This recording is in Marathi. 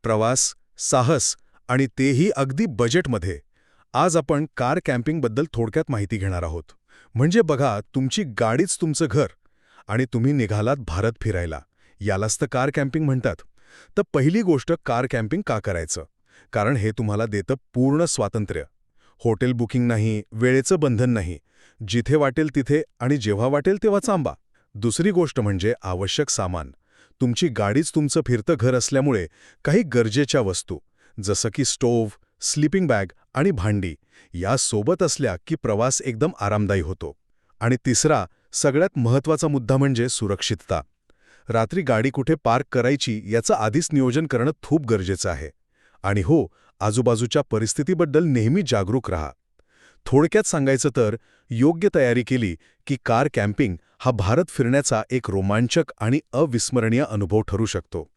प्रवास, साहस आणि तेही अगदी बजेटमध्ये. आज आपण कार कॅम्पिंगबद्दल थोडक्यात माहिती घेणार आहोत. म्हणजे बघा, तुमची गाडीच तुमचं घर आणि तुम्ही निघालात भारत फिरायला. यालाच तर कार कॅम्पिंग म्हणतात. तर पहिली गोष्ट, कार कॅम्पिंग का करायचं? कारण हे तुम्हाला देतं पूर्ण स्वातंत्र्य. हॉटेल बुकिंग नाही, वेळेचं बंधन नाही. जिथे वाटेल तिथे आणि जेव्हा वाटेल तेव्हा थांबा. दुसरी गोष्ट म्हणजे आवश्यक सामान. तुमची गाडीच तुमचं फिरतं घर असल्यामुळे काही गरजेच्या वस्तू, जसं की स्टोव्ह, स्लीपिंग बॅग आणि भांडी, या सोबत असल्या की प्रवास एकदम आरामदायी होतो. आणि तिसरा, सगळ्यात महत्त्वाचा मुद्दा म्हणजे सुरक्षितता. रात्री गाडी कुठे पार्क करायची याचं आधीच नियोजन करणं खूप गरजेचं आहे. आणि हो, आजूबाजूच्या परिस्थितीबद्दल नेहमी जागरूक राहा. थोडक्यात सांगायचं तर, योग्य तयारी केली की कार कॅम्पिंग हा भारत फिरण्याचा एक रोमांचक आणि अविस्मरणीय अनुभव ठरू शकतो.